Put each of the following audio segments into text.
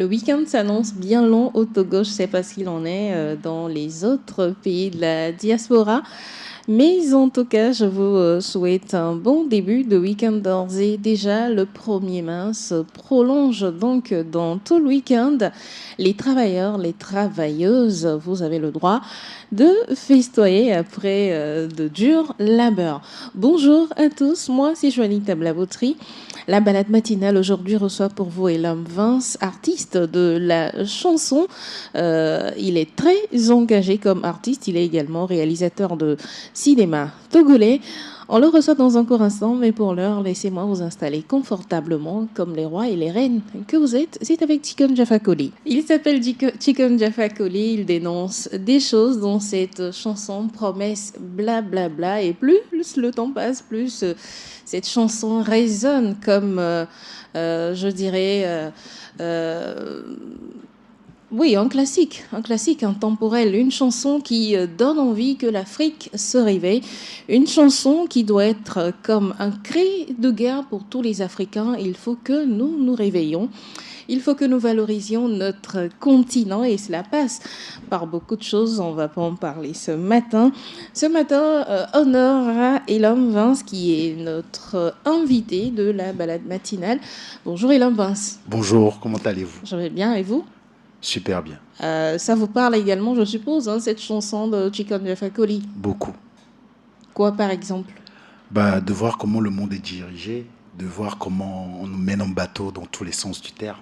Le week-end s'annonce bien long au Togo. Je ne sais pas ce qu'il en est dans les autres pays de la diaspora. Mais en tout cas, je vous souhaite un bon début de week-end d'ores et déjà. Le 1er mai se prolonge donc dans tout le week-end. Les travailleurs, les travailleuses, vous avez le droit de festoyer après de durs labeurs. Bonjour à tous, moi c'est Joanie Tablabotry. La balade matinale aujourd'hui reçoit pour vous Elam Vince, artiste de la chanson. Il est très engagé comme artiste. Il est également réalisateur de cinéma togolais. On le reçoit dans un court instant, mais pour l'heure, laissez-moi vous installer confortablement comme les rois et les reines que vous êtes. C'est avec Chicken Jaffa Koli. Il s'appelle Chicken Jaffa Koli. Il dénonce des choses dans cette chanson, promesse, blablabla. Bla bla, et plus le temps passe, plus cette chanson résonne comme, je dirais, oui, un classique, intemporel, une chanson qui donne envie que l'Afrique se réveille, une chanson qui doit être comme un cri de guerre pour tous les Africains. Il faut que nous nous réveillons. Il faut que nous valorisions notre continent et cela passe par beaucoup de choses. On va pas en parler ce matin. Ce matin, honneur à Elam Vince qui est notre invité de la balade matinale. Bonjour Elam Vince. Bonjour, comment allez-vous? Je vais bien et vous? Super bien. Ça vous parle également, je suppose, hein, cette chanson de Chicken Jaffa Koli. Beaucoup. Quoi par exemple? De voir comment le monde est dirigé, de voir comment on nous mène en bateau dans tous les sens du terme.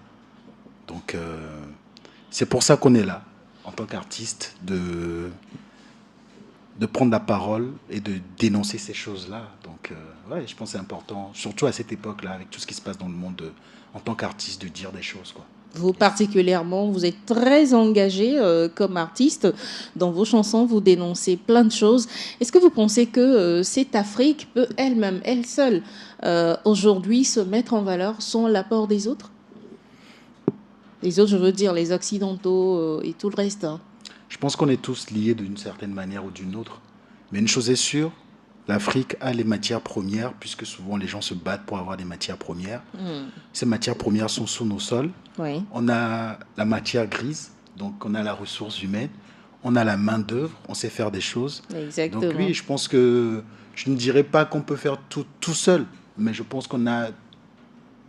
Donc, c'est pour ça qu'on est là, en tant qu'artiste, de prendre la parole et de dénoncer ces choses-là. Donc, ouais, je pense que c'est important, surtout à cette époque-là, avec tout ce qui se passe dans le monde, en tant qu'artiste, de dire des choses, quoi. Vous particulièrement, vous êtes très engagé comme artiste. Dans vos chansons, vous dénoncez plein de choses. Est-ce que vous pensez que cette Afrique peut elle-même, elle seule, aujourd'hui se mettre en valeur sans l'apport des autres? Les autres, je veux dire, les Occidentaux et tout le reste. Hein. Je pense qu'on est tous liés d'une certaine manière ou d'une autre. Mais une chose est sûre, l'Afrique a les matières premières, puisque souvent les gens se battent pour avoir des matières premières. Ces matières premières sont sous nos sols. Oui. On a la matière grise, donc on a la ressource humaine. On a la main-d'œuvre, on sait faire des choses. Exactement. Donc oui, je pense que je ne dirais pas qu'on peut faire tout seul, mais je pense qu'on a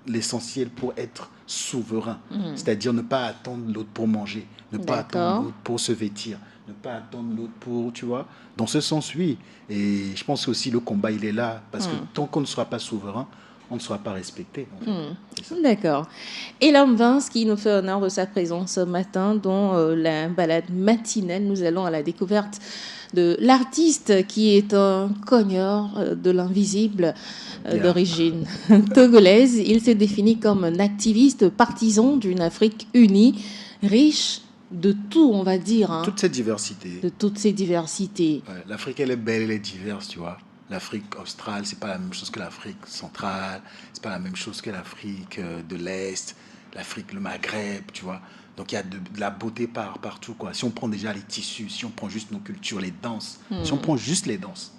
l'essentiel pour être souverain. C'est-à-dire ne pas attendre l'autre pour manger, ne pas attendre l'autre pour se vêtir, ne pas attendre l'autre pour, tu vois. Dans ce sens, oui. Et je pense aussi le combat, il est là. Parce que tant qu'on ne sera pas souverain, on ne sera pas respecté. En fait. D'accord. Elam Vince qui nous fait honneur de sa présence ce matin dans la balade matinale. Nous allons à la découverte de l'artiste qui est un cogneur de l'invisible d'origine togolaise. Il s'est défini comme un activiste partisan d'une Afrique unie, riche de tout, on va dire. Hein, toute cette diversité. De toutes ces diversités. Ouais, l'Afrique, elle est belle, elle est diverse, tu vois. L'Afrique australe, c'est pas la même chose que l'Afrique centrale, c'est pas la même chose que l'Afrique de l'Est, l'Afrique, le Maghreb, tu vois. Donc il y a de la beauté partout, quoi. Si on prend déjà les tissus, si on prend juste nos cultures, les danses, si on prend juste les danses,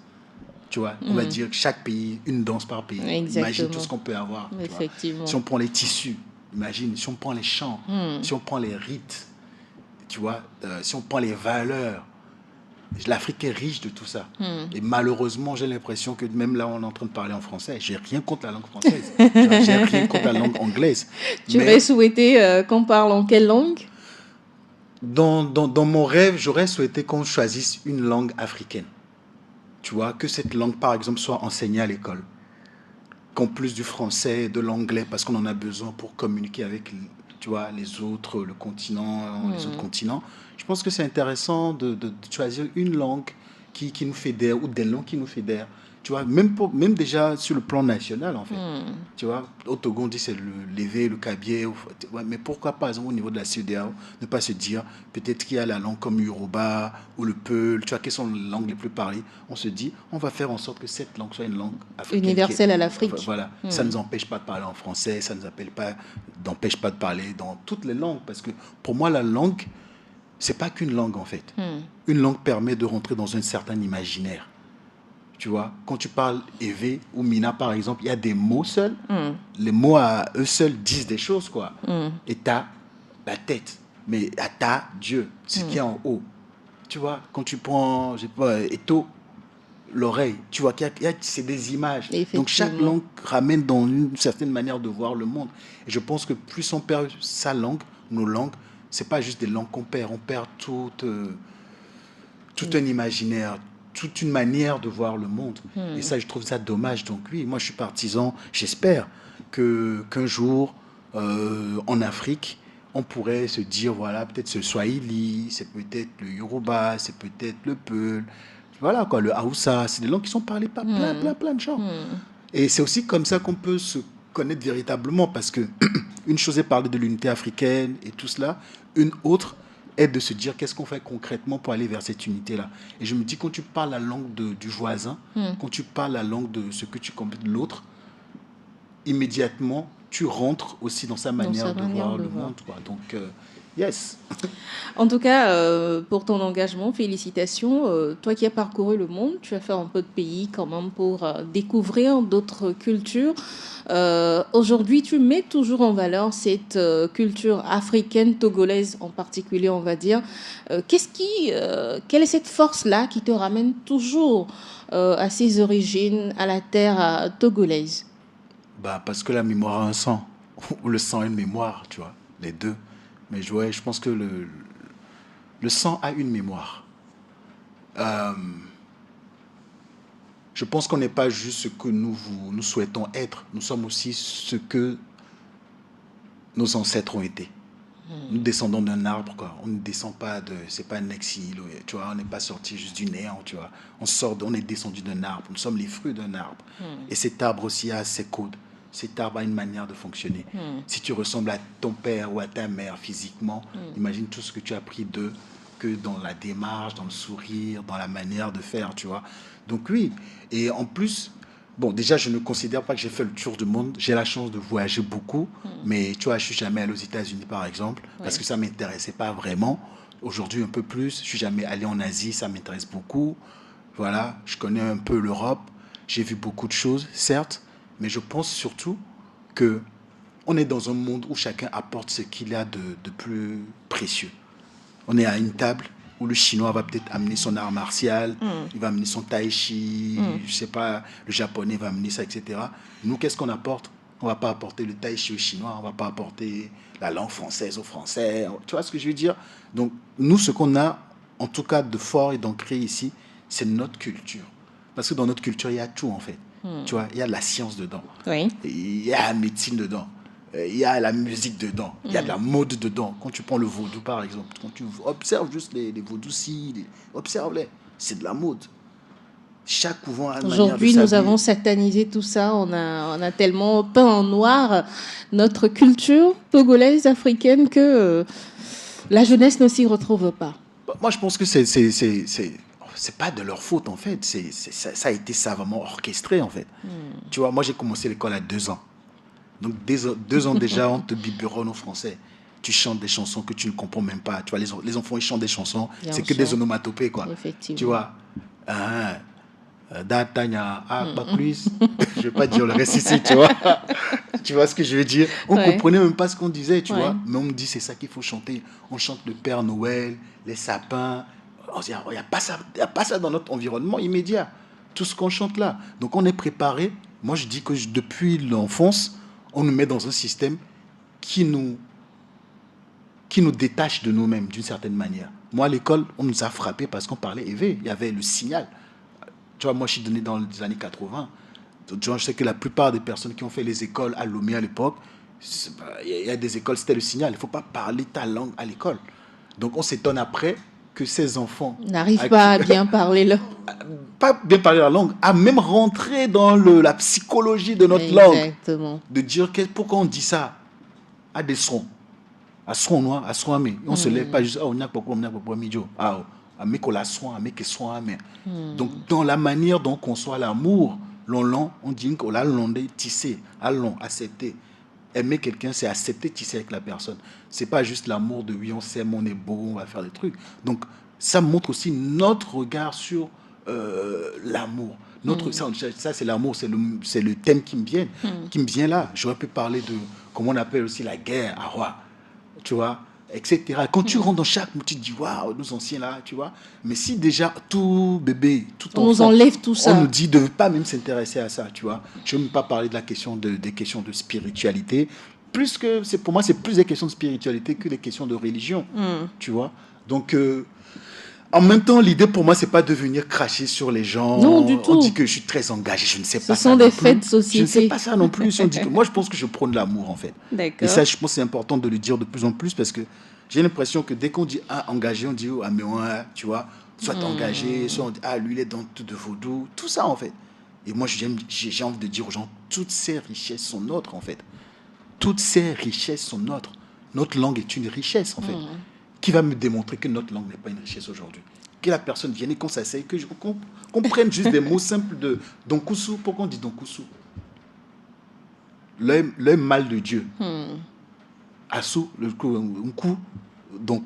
tu vois, on va dire que chaque pays, une danse par pays. Exactement. Imagine tout ce qu'on peut avoir. Effectivement. Si on prend les tissus, imagine, si on prend les chants, si on prend les rites, tu vois, si on prend les valeurs, l'Afrique est riche de tout ça. Et malheureusement, j'ai l'impression que même là, on est en train de parler en français. J'ai rien contre la langue française. J'ai rien contre la langue anglaise. Tu aurais souhaité qu'on parle en quelle langue? Dans mon rêve, j'aurais souhaité qu'on choisisse une langue africaine. Tu vois, que cette langue, par exemple, soit enseignée à l'école. Qu'en plus du français, de l'anglais, parce qu'on en a besoin pour communiquer avec, tu vois, les autres, le continent, les autres continents. Je pense que c'est intéressant de choisir une langue qui nous fédère ou des langues qui nous fédèrent. Tu vois, même déjà sur le plan national, en fait. Tu vois, au Togo, on dit c'est l'évé, le cabier. Ouais, mais pourquoi, par exemple, au niveau de la CEDEAO, ne pas se dire, peut-être qu'il y a la langue comme Yoruba ou le Peul, tu vois, quelles sont les langues les plus parlées. On se dit, on va faire en sorte que cette langue soit une langue africaine. Universelle à l'Afrique. Voilà, ça ne nous empêche pas de parler en français, ça ne nous empêche pas de parler dans toutes les langues. Parce que pour moi, la langue, c'est pas qu'une langue, en fait. Une langue permet de rentrer dans un certain imaginaire. Tu vois, quand tu parles Evé ou Mina, par exemple, il y a des mots seuls. Les mots à eux seuls disent des choses, quoi. Et tu as la tête, mais Ata, Dieu, ce qui est en haut. Tu vois, quand tu prends, je sais pas, Eto, l'oreille, tu vois c'est des images. Donc chaque Effectivement. langue ramène dans une certaine manière de voir le monde. Et je pense que plus on perd sa langue, nos langues, c'est pas juste des langues qu'on perd, on perd tout un imaginaire, toute une manière de voir le monde. Et ça, je trouve ça dommage. Donc oui, moi je suis partisan, j'espère qu'un jour, en Afrique, on pourrait se dire, voilà, peut-être le Swahili, c'est peut-être le Yoruba, c'est peut-être le Peul, voilà quoi, le Haoussa, c'est des langues qui sont parlées par plein de gens. Et c'est aussi comme ça qu'on peut se connaître véritablement, parce que une chose est parler de l'unité africaine et tout cela, une autre est de se dire qu'est-ce qu'on fait concrètement pour aller vers cette unité-là. Et je me dis, quand tu parles la langue du voisin, quand tu parles la langue de ce que tu comprends de l'autre, immédiatement, tu rentres aussi dans sa Dans manière sa de manière voir de le voir. monde, quoi. Donc, yes. En tout cas, pour ton engagement, félicitations. Toi qui as parcouru le monde, tu as fait un peu de pays quand même pour découvrir d'autres cultures. Aujourd'hui, tu mets toujours en valeur cette culture africaine, togolaise en particulier, on va dire. Quelle est cette force-là qui te ramène toujours à ses origines, à la terre togolaise? Bah, parce que la mémoire a un sang, ou le sang a une mémoire, tu vois, les deux. Mais ouais, je pense que le sang a une mémoire. Euh, je pense qu'on n'est pas juste ce que nous souhaitons être, nous sommes aussi ce que nos ancêtres ont été. Nous descendons d'un arbre, quoi. On ne descend pas de, c'est pas un exil, tu vois. On n'est pas sorti juste du néant, tu vois. On est descendu d'un arbre. Nous sommes les fruits d'un arbre. Et cet arbre aussi a ses codes. Cet arbre a une manière de fonctionner. Si tu ressembles à ton père ou à ta mère physiquement, imagine tout ce que tu as pris d'eux, que dans la démarche, dans le sourire, dans la manière de faire, tu vois. Donc oui. Et en plus, bon, déjà, je ne considère pas que j'ai fait le tour du monde. J'ai la chance de voyager beaucoup, mais tu vois, je suis jamais allé aux États-Unis, par exemple, parce Ouais. que ça m'intéressait pas vraiment. Aujourd'hui, un peu plus. Je suis jamais allé en Asie, ça m'intéresse beaucoup. Voilà, je connais un peu l'Europe. J'ai vu beaucoup de choses, certes, mais je pense surtout que on est dans un monde où chacun apporte ce qu'il a de plus précieux. On est à une table où le Chinois va peut-être amener son art martial, il va amener son tai chi, je sais pas, le Japonais va amener ça, etc. Nous, qu'est-ce qu'on apporte? On va pas apporter le tai chi au Chinois, on va pas apporter la langue française aux Français. Tu vois ce que je veux dire? Donc, nous, ce qu'on a, en tout cas, de fort et d'ancré ici, c'est notre culture. Parce que dans notre culture, il y a tout, en fait. Tu vois, il y a de la science dedans. Oui. Il y a la médecine dedans. Il y a la musique dedans. Il y a de la mode dedans. Quand tu prends le vaudou, par exemple, quand tu observes juste les vaudous-ci, observe-les. C'est de la mode. Chaque couvent a une manière de Aujourd'hui, nous avons s'habiller. satanisé tout ça. On a tellement peint en noir notre culture togolaise, africaine, que la jeunesse ne s'y retrouve pas. Moi, je pense que c'est pas de leur faute, en fait. Ça a été savamment orchestré, en fait. Tu vois, moi, j'ai commencé l'école à 2 ans. Donc, 2 ans déjà, on te biberonne au français. Tu chantes des chansons que tu ne comprends même pas. Tu vois, les enfants, ils chantent des chansons, Bien c'est que des sûr, onomatopées, quoi. Tu effectivement. vois, ah, D'Artagnan, pas plus. Je vais pas dire le reste ici, tu vois. Tu vois ce que je veux dire? On Ouais, comprenait même pas ce qu'on disait, tu ouais. vois. Mais on me dit, c'est ça qu'il faut chanter. On chante le Père Noël, les sapins. Il n'y a pas ça, y a pas ça dans notre environnement immédiat. Tout ce qu'on chante là. Donc on est préparé. Moi, je dis que depuis l'enfance, on nous met dans un système qui nous, qui nous détache de nous-mêmes d'une certaine manière. Moi, à l'école, on nous a frappés parce qu'on parlait éveillé. Il y avait le signal. Tu vois, moi, je suis donné dans les années 80. Donc, je sais que la plupart des personnes qui ont fait les écoles à Lomé à l'époque, il y a des écoles, c'était le signal. Il ne faut pas parler ta langue à l'école. Donc, on s'étonne après que ces enfants, N'arrive à pas qui, à bien parler là. pas bien parler la langue, à même rentrer dans la psychologie de notre langue, Exactement. de dire pourquoi on dit ça à des sons. À son noir, à son amé. On se lève pas juste, on n'a pas quoi, on n'a pas quoi, midjo. Ah, à mes la soin, à mes que soin, mais. Donc, dans la manière dont on conçoit l'amour, on dit qu'on l'a l'ondé tissé, allons, accepter. Aimer quelqu'un, c'est accepter tisser avec la personne. C'est pas juste l'amour de oui, on s'aime, on est beau, on va faire des trucs. Donc, ça montre aussi notre regard sur l'amour. Ça c'est l'amour, c'est le thème qui me vient là. J'aurais pu parler de comment on appelle aussi la guerre à roi. Tu vois, etc. Quand tu rentres dans chaque mot, tu te dis, waouh, nos anciens là, tu vois. Mais si déjà tout bébé, tout On nous enfant, enlève tout on ça. nous dit de ne pas même s'intéresser à ça, tu vois. Je ne veux même pas parler de la question des questions de spiritualité. Pour moi, c'est plus des questions de spiritualité que des questions de religion, tu vois. Donc, en même temps, l'idée pour moi, c'est pas de venir cracher sur les gens. Non, du On dit tout. que je suis très engagé, je ne sais Ce pas sont ça des non faits plus. de Je ne sais société. pas ça non plus. Si on dit que moi, je pense que je prône l'amour en fait. Et ça, D'accord. je pense que c'est important de le dire de plus en plus parce que j'ai l'impression que dès qu'on dit engagé, on dit ah mais ouais, tu vois, soit engagé, soit on dit lui il est dans tout de vaudou, tout ça en fait. Et moi, j'ai envie de dire aux gens, toutes ces richesses sont nôtres en fait. Toutes ces richesses sont nôtres. Notre langue est une richesse en fait. Qui va me démontrer que notre langue n'est pas une richesse aujourd'hui? Que la personne vienne et qu'on s'asseye, qu'on prenne juste des mots simples de Donkusu. Pourquoi on dit Donkusu? L'œil mal de Dieu. Asu, le coup, un coup. Donc,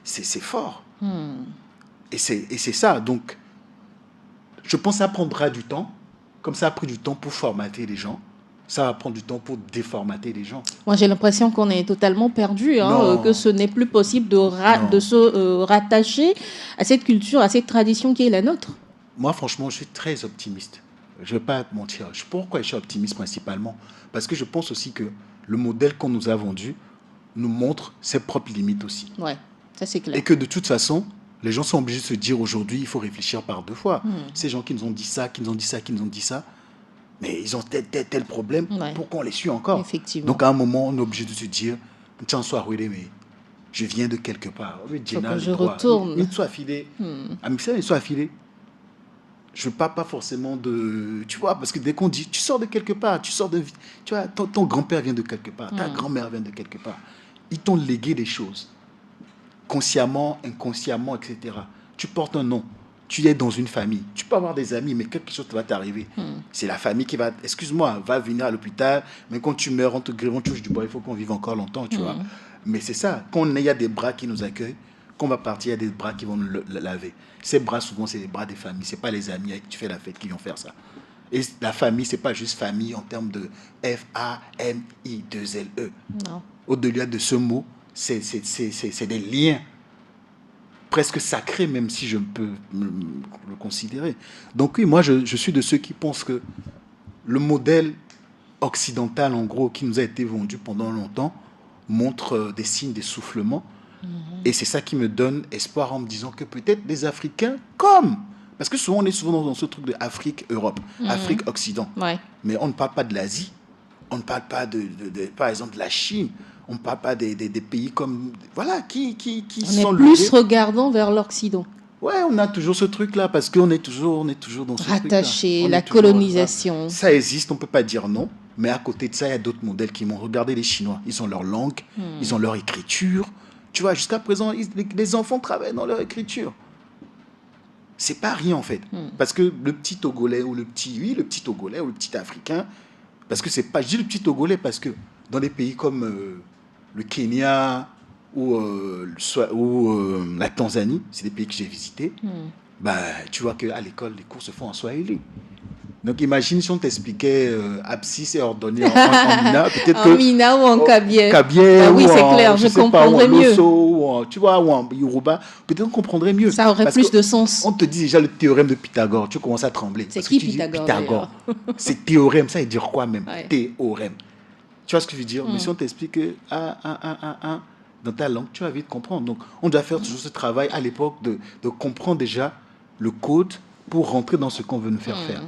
c'est fort. Et c'est ça. Donc, je pense que ça prendra du temps. Comme ça a pris du temps pour formater les gens, ça va prendre du temps pour déformater les gens. Moi, j'ai l'impression qu'on est totalement perdu, Non. que ce n'est plus possible de Non. se rattacher à cette culture, à cette tradition qui est la nôtre. Moi, franchement, je suis très optimiste. Je ne vais pas te mentir. Pourquoi je suis optimiste principalement? Parce que je pense aussi que le modèle qu'on nous a vendu nous montre ses propres limites aussi. Ouais, ça c'est clair. Et que de toute façon, les gens sont obligés de se dire aujourd'hui, il faut réfléchir par deux fois. Ces gens qui nous ont dit ça, qui nous ont dit ça, qui nous ont dit ça, mais ils ont tel problème, Ouais. pourquoi on les suit encore? Effectivement. Donc à un moment, on est obligé de se dire, tiens, sois roulé, mais je viens de quelque part. Faut que je retourne. Il soit affilé. Il soit affilé. Je ne parle pas forcément de... Tu vois, parce que dès qu'on dit, tu sors de quelque part, tu vois, ton grand-père vient de quelque part, ta grand-mère vient de quelque part. Ils t'ont légué des choses. Consciemment, inconsciemment, etc. Tu portes un nom. Tu es dans une famille. Tu peux avoir des amis, mais quelque chose va t'arriver. C'est la famille qui va... Excuse-moi, va venir à l'hôpital, mais quand tu meurs, on te grève, on touche du bois, il faut qu'on vive encore longtemps, tu vois. Mais c'est ça. Quand il y a des bras qui nous accueillent, quand on va partir, il y a des bras qui vont nous laver. Ces bras, souvent, c'est les bras des familles. Ce n'est pas les amis avec qui tu fais la fête qui vont faire ça. Et la famille, ce n'est pas juste famille en termes de F-A-M-I-2-L-E. Non. Au-delà de ce mot, c'est des liens presque sacrés, même si je peux le considérer. Donc oui, moi, je suis de ceux qui pensent que le modèle occidental, en gros, qui nous a été vendu pendant longtemps, montre des signes d'essoufflement. Et c'est ça qui me donne espoir en me disant que peut-être les Africains, parce que souvent on est souvent dans ce truc de Afrique-Europe, Afrique-Occident. Ouais. Mais on ne parle pas de l'Asie, on ne parle pas par exemple, de la Chine, on ne parle pas des pays comme... Voilà, qui sont On est plus regardant vers l'Occident. Ouais, on a toujours ce truc-là, parce qu'on est toujours dans ce truc-là. Rattaché, la colonisation. Ça existe, on ne peut pas dire non. Mais à côté de ça, il y a d'autres modèles qui m'ont regardé. Les Chinois, ils ont leur langue, ils ont leur écriture. Tu vois, jusqu'à présent, les enfants travaillent dans leur écriture. C'est pas rien, en fait. Parce que le petit Togolais ou le petit Togolais ou le petit Africain, parce que c'est pas... Je dis le petit Togolais parce que dans des pays comme le Kenya ou la Tanzanie, c'est des pays que j'ai visités, bah, tu vois qu'à l'école, les cours se font en Swahili. Donc imagine si on t'expliquait abscisse et ordonnée en Mina, peut-être que... En Mina ou en Kabier. Kabier, oui, ou c'est en, clair, je comprendrais mieux. Tu vois, ou en Yoruba, peut-être qu'on comprendrait mieux. Ça aurait plus de sens. On te dit déjà le théorème de Pythagore, tu commences à trembler. C'est parce qui que tu Pythagore, dis Pythagore. C'est théorème, ça veut dire quoi même? Ouais. Théorème. Tu vois ce que je veux dire? Mais si on t'explique que dans ta langue, tu vas vite comprendre. Donc, on doit faire toujours ce travail à l'époque de comprendre déjà le code pour rentrer dans ce qu'on veut nous faire faire.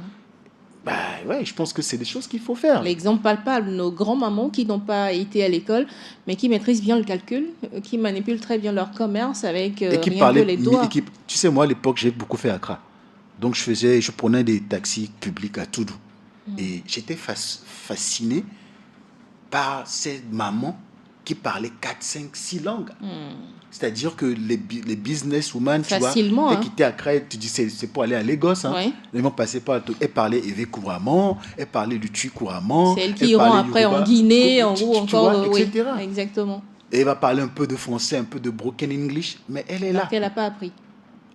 Bah ouais, je pense que c'est des choses qu'il faut faire. L'exemple palpable, nos grands-mamans qui n'ont pas été à l'école, mais qui maîtrisent bien le calcul, qui manipulent très bien leur commerce avec et qui rien que les doigts. Tu sais, moi, à l'époque, j'ai beaucoup fait Accra. Donc, je prenais des taxis publics à Toudou. Et j'étais fasciné par ces mamans qui parlaient 4, 5, 6 langues. C'est-à-dire que les businesswomen, tu vois, dès qu'ils étaient à Accra, tu dis c'est pour aller à Lagos. Hein. Ouais. Ils vont passer par... Elle parlait Evé couramment, elle parlait du Tui couramment. C'est elles qui iront après en Guinée, en gros encore. Vois, etc. Oui, exactement. Et elle va parler un peu de français, un peu de broken English, mais elle est là. Qu'elle n'a pas appris.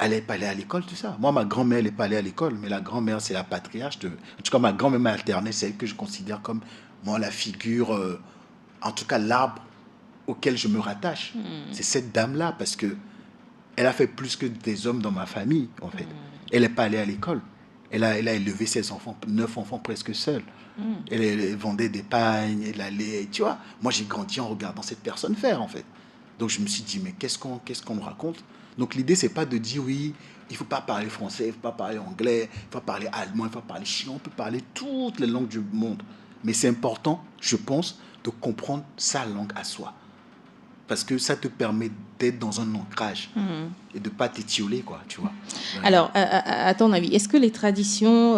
Elle n'est pas allée à l'école, tout ça. Moi, ma grand-mère, elle n'est pas allée à l'école, mais la grand-mère, c'est la patriarche. En tout cas, ma grand-mère maternelle, c'est elle que je considère comme moi, la figure, en tout cas l'arbre auquel je me rattache, c'est cette dame-là, parce que elle a fait plus que des hommes dans ma famille, en fait. Elle n'est pas allée à l'école. Elle a élevé ses enfants, 9 enfants presque seule. Elle vendait des pagnes, elle allait, tu vois. Moi, j'ai grandi en regardant cette personne faire, en fait. Donc, je me suis dit, mais qu'est-ce qu'on me raconte? Donc, l'idée, c'est pas de dire, oui, il ne faut pas parler français, il ne faut pas parler anglais, il faut parler allemand, il faut parler chinois, on peut parler toutes les langues du monde. Mais c'est important, je pense, de comprendre sa langue à soi. Parce que ça te permet d'être dans un ancrage et de ne pas t'étioler, quoi, tu vois. Alors, à ton avis, est-ce que les traditions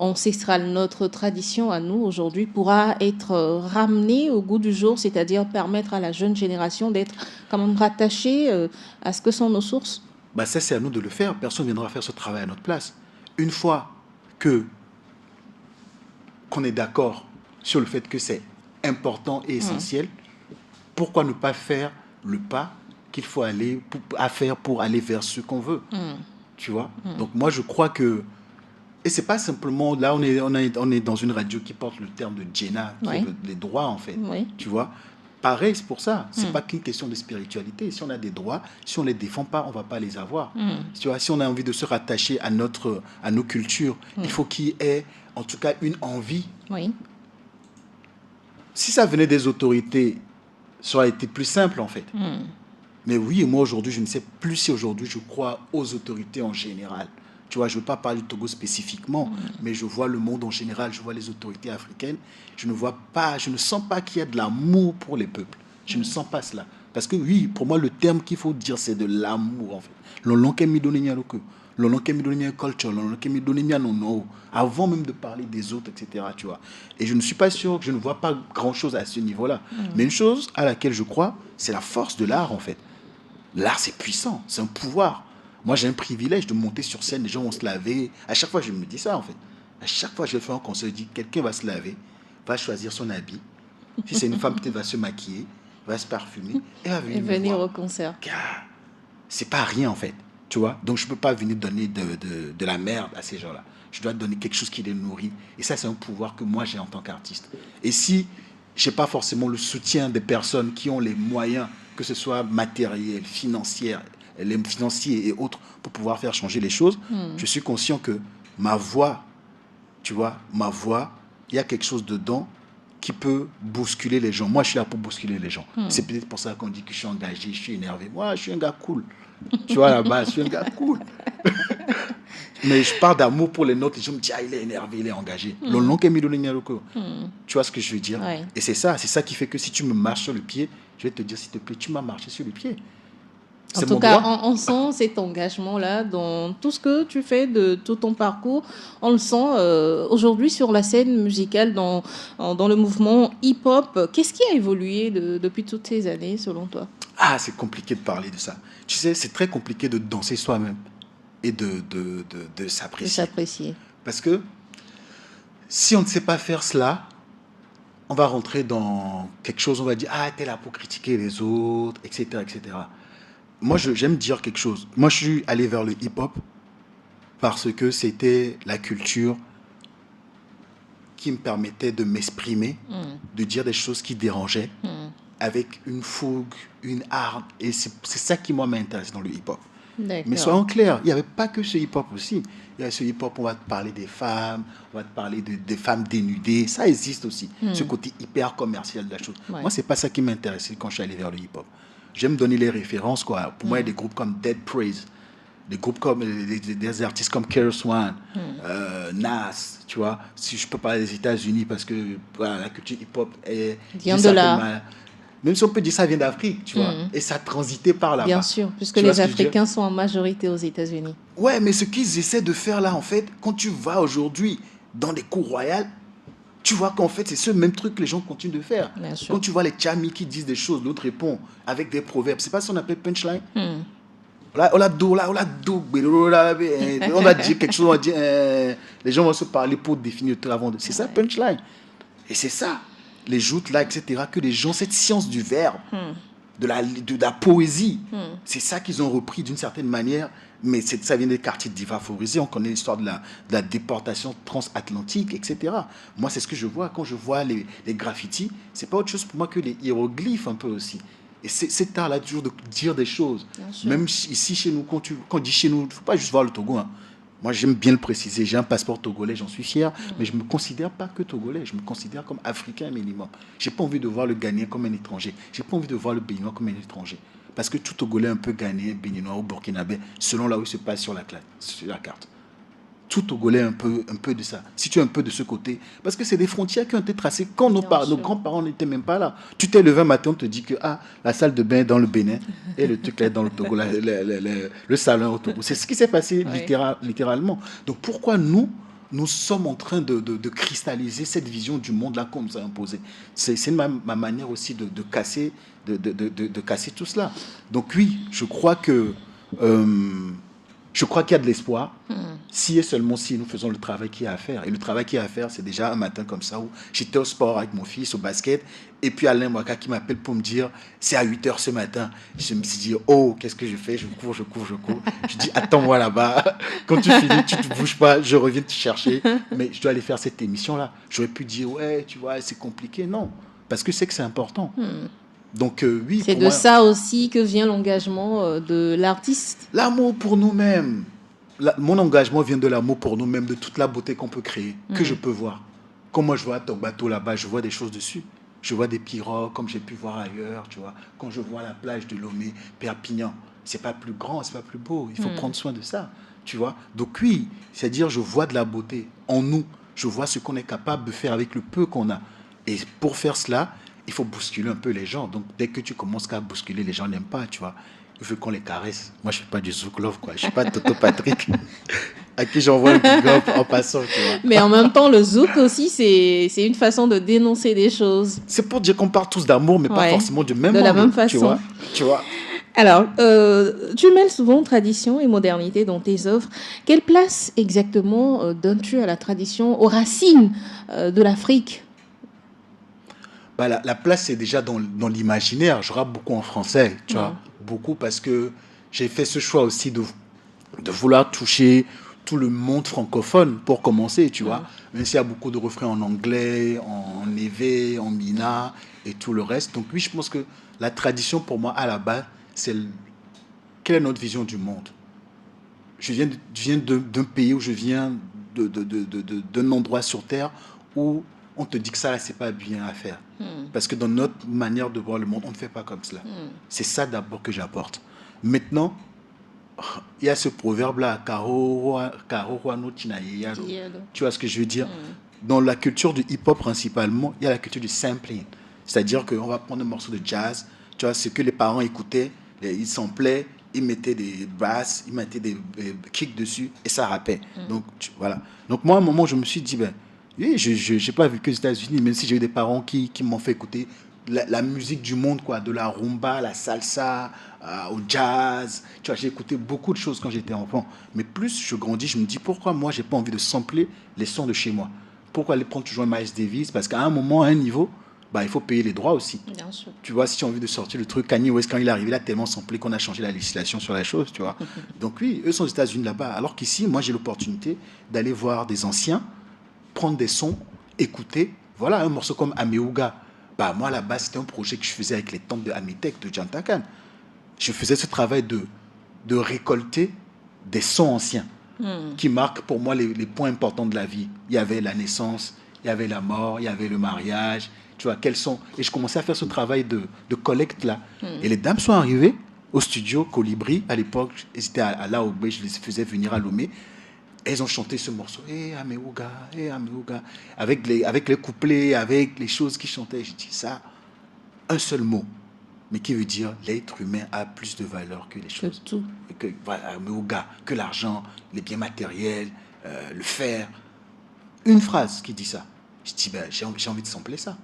ancestrales, notre tradition à nous aujourd'hui, pourra être ramenée au goût du jour, c'est-à-dire permettre à la jeune génération d'être quand même rattachée à ce que sont nos sources? Bah ça, c'est à nous de le faire. Personne ne viendra faire ce travail à notre place. Une fois que qu'on est d'accord sur le fait que c'est important et essentiel, pourquoi ne pas faire le pas qu'il faut à faire pour aller vers ce qu'on veut, tu vois. Donc moi, je crois que... Et c'est pas simplement... Là, on est dans une radio qui porte le terme de Djena, qui est les droits, en fait, tu vois. Pareil, c'est pour ça. C'est pas qu'une question de spiritualité. Si on a des droits, si on les défend pas, on va pas les avoir. Tu vois, si on a envie de se rattacher à nos cultures, il faut qu'il y ait, en tout cas, une envie. Si ça venait des autorités, ça aurait été plus simple, en fait. Mais oui, moi, aujourd'hui, je ne sais plus si aujourd'hui je crois aux autorités en général. Tu vois, je ne veux pas parler du Togo spécifiquement, mais je vois le monde en général, je vois les autorités africaines. Je ne sens pas qu'il y a de l'amour pour les peuples. Je ne sens pas cela. Parce que oui, pour moi, le terme qu'il faut dire, c'est de l'amour, en fait. Avant même de parler des autres, etc. Tu vois. Et je ne suis pas sûr, je ne vois pas grand-chose à ce niveau-là. Mais une chose à laquelle je crois, c'est la force de l'art, en fait. L'art, c'est puissant, c'est un pouvoir. Moi, j'ai un privilège de monter sur scène, les gens vont se laver. À chaque fois, je me dis ça, en fait. À chaque fois, je fais un concert, je dis, quelqu'un va se laver, va choisir son habit. Si c'est une femme, peut-être va se maquiller, va se parfumer et va venir au concert. Car c'est pas rien, en fait. Tu vois. Donc, je ne peux pas venir donner de la merde à ces gens-là. Je dois donner quelque chose qui les nourrit. Et ça, c'est un pouvoir que moi, j'ai en tant qu'artiste. Et si je n'ai pas forcément le soutien des personnes qui ont les moyens, que ce soit matériel, financiers et autres, pour pouvoir faire changer les choses, je suis conscient que ma voix, tu vois, il y a quelque chose dedans qui peut bousculer les gens. Moi, je suis là pour bousculer les gens. C'est peut-être pour ça qu'on dit que je suis engagé, je suis énervé. Moi, je suis un gars cool. Tu vois, à la base, je suis un gars cool. Mais je parle d'amour pour les nôtres. Les gens me disent, ah, il est énervé, il est engagé. Tu vois ce que je veux dire? Et c'est ça qui fait que si tu me marches sur le pied, je vais te dire, s'il te plaît, tu m'as marché sur le pied. En tout cas, on sent cet engagement-là dans tout ce que tu fais, de tout ton parcours. On le sent aujourd'hui sur la scène musicale, dans le mouvement hip-hop. Qu'est-ce qui a évolué depuis toutes ces années, selon toi? Ah, c'est compliqué de parler de ça. Tu sais, c'est très compliqué de danser soi-même et de s'apprécier. De s'apprécier. Parce que si on ne sait pas faire cela, on va rentrer dans quelque chose, on va dire, ah, t'es là pour critiquer les autres, etc., etc. Moi, j'aime dire quelque chose. Moi, je suis allé vers le hip-hop parce que c'était la culture qui me permettait de m'exprimer, de dire des choses qui dérangeaient, avec une fougue, une hargne. Et c'est ça qui, moi, m'intéresse dans le hip-hop. Mais soyons clairs, il n'y avait pas que ce hip-hop aussi. Il y a ce hip-hop, on va te parler des femmes, on va te parler des femmes dénudées. Ça existe aussi, ce côté hyper commercial de la chose. Moi, ce n'est pas ça qui m'intéressait quand je suis allé vers le hip-hop. J'aime donner les références, quoi. Pour moi, il y a des groupes comme Dead Praise, des groupes comme des artistes comme KRS One, Nas, tu vois. Si je peux parler des États-Unis, parce que voilà, la culture hip-hop est... vient de là. Même si on peut dire ça vient d'Afrique, tu vois. Et ça a transité par là-bas. Bien sûr, puisque les Africains sont en majorité aux États-Unis. Ouais, mais ce qu'ils essaient de faire là, en fait, quand tu vas aujourd'hui dans des cours royales, tu vois qu'en fait, c'est ce même truc que les gens continuent de faire. Quand tu vois les chamis qui disent des choses, l'autre répond avec des proverbes. C'est pas ce qu'on appelle punchline. On va dire quelque chose, on va dire, les gens vont se parler pour définir le travail. C'est ça, punchline. Et c'est ça, les joutes là, etc., que les gens, cette science du verbe, de la poésie, c'est ça qu'ils ont repris d'une certaine manière Mais ça vient des quartiers défavorisés. On connaît l'histoire de la déportation transatlantique, etc. Moi, c'est ce que je vois. Quand je vois les graffitis, c'est pas autre chose pour moi que les hiéroglyphes un peu aussi. Et cet art-là, toujours de dire des choses. Même ici, chez nous, quand on dit chez nous, il ne faut pas juste voir le Togo. Hein. Moi, j'aime bien le préciser. J'ai un passeport togolais, j'en suis fier. Mais je ne me considère pas que togolais. Je me considère comme africain minimum. Je n'ai pas envie de voir le Ghanéen comme un étranger. Je n'ai pas envie de voir le Béninois comme un étranger. Parce que tout Togolais est un peu Ghanéen, Béninois ou Burkinabé, selon là où il se passe sur la carte. Tout Togolais est un peu de ça. Si tu es un peu de ce côté, parce que c'est des frontières qui ont été tracées quand nos grands-parents n'étaient même pas là. Tu t'es levé un matin, on te dit que la salle de bain est dans le Bénin et le truc là est dans le Togo, le salon au Togo. C'est ce qui s'est passé littéralement. Donc pourquoi nous sommes en train de cristalliser cette vision du monde-là qu'on nous a imposée. C'est ma manière aussi de casser, de casser tout cela. Donc oui, je crois que je crois qu'il y a de l'espoir, si et seulement si nous faisons le travail qu'il y a à faire. Et le travail qu'il y a à faire, c'est déjà un matin comme ça où j'étais au sport avec mon fils, au basket, et puis Alain Mwaka qui m'appelle pour me dire, c'est à 8 heures ce matin. Je me suis dit, oh, qu'est-ce que je fais? Je cours. Je dis, attends-moi là-bas. Quand tu finis, tu ne te bouges pas, je reviens te chercher. Mais je dois aller faire cette émission-là. J'aurais pu dire, ouais, tu vois, c'est compliqué. Non, parce que c'est que c'est important. Donc oui, c'est de moi, ça aussi que vient l'engagement de l'artiste. L'amour pour nous-mêmes. Mon engagement vient de l'amour pour nous-mêmes, de toute la beauté qu'on peut créer, que je peux voir. Quand moi je vois ton bateau là-bas, je vois des choses dessus. Je vois des pirogues comme j'ai pu voir ailleurs, tu vois. Quand je vois la plage de Lomé, Perpignan, c'est pas plus grand, c'est pas plus beau. Il faut prendre soin de ça, tu vois. Donc oui, c'est-à-dire je vois de la beauté en nous. Je vois ce qu'on est capable de faire avec le peu qu'on a. Et pour faire cela, il faut bousculer un peu les gens. Donc, dès que tu commences à bousculer, les gens n'aiment pas, tu vois. Il faut qu'on les caresse. Moi, je ne fais pas du zouk love, quoi. Je ne suis pas Toto Patrick, à qui j'envoie un big up en passant, tu vois. Mais en même temps, le zouk aussi, c'est une façon de dénoncer des choses. C'est pour dire qu'on parle tous d'amour, mais pas forcément du même de angle, la même façon. Tu vois. Alors, tu mêles souvent tradition et modernité dans tes œuvres. Quelle place exactement donnes-tu à la tradition, aux racines de l'Afrique ? La place, c'est déjà dans l'imaginaire. Je rappe beaucoup en français, tu vois. Beaucoup parce que j'ai fait ce choix aussi de vouloir toucher tout le monde francophone pour commencer, tu vois. Même s'il y a beaucoup de refrains en anglais, en évé, en mina et tout le reste. Donc oui, je pense que la tradition, pour moi, à la base, c'est quelle est notre vision du monde. Je viens d'un pays où je viens d'un endroit sur Terre où on te dit que ça, là, c'est pas bien à faire. Parce que dans notre manière de voir le monde, on ne fait pas comme cela. C'est ça d'abord que j'apporte. Maintenant, il y a ce proverbe-là, tu vois ce que je veux dire? Dans la culture du hip-hop principalement, il y a la culture du sampling. C'est-à-dire qu'on va prendre un morceau de jazz, tu vois, ce que les parents écoutaient, ils samplaient, ils mettaient des basses, ils mettaient des kicks dessus et ça rappait. Donc, voilà. Donc moi, à un moment, je me suis dit, oui, je n'ai pas vécu aux États-Unis, même si j'ai eu des parents qui m'ont fait écouter la musique du monde, quoi, de la rumba, la salsa, au jazz. Tu vois, j'ai écouté beaucoup de choses quand j'étais enfant. Mais plus je grandis, je me dis pourquoi moi, je n'ai pas envie de sampler les sons de chez moi. Pourquoi aller prendre toujours un Miles Davis? Parce qu'à un moment, à un niveau, il faut payer les droits aussi. Bien sûr. Tu vois, si tu as envie de sortir le truc, Kanye West, quand il est arrivé, il a tellement samplé qu'on a changé la législation sur la chose, tu vois. Donc oui, eux sont aux États-Unis là-bas. Alors qu'ici, moi, j'ai l'opportunité d'aller voir des anciens, prendre des sons, écouter. Voilà, un morceau comme Améouga. Moi, là-bas, c'était un projet que je faisais avec les tantes de Amitek, de Jantakan. Je faisais ce travail de récolter des sons anciens qui marquent pour moi les points importants de la vie. Il y avait la naissance, il y avait la mort, il y avait le mariage. Tu vois, quels sont... Et je commençais à faire ce travail de collecte là. Et les dames sont arrivées au studio Colibri. À l'époque, elles étaient à Laobé, je les faisais venir à Lomé. Elles ont chanté ce morceau, Améouga, Améouga, avec les couplets, avec les choses qu'ils chantaient. J'ai dit ça, un seul mot, mais qui veut dire l'être humain a plus de valeur que les choses. Que tout. Voilà, Améouga, que l'argent, les biens matériels, le fer. Une phrase qui dit ça. Je dis, j'ai envie de sampler ça.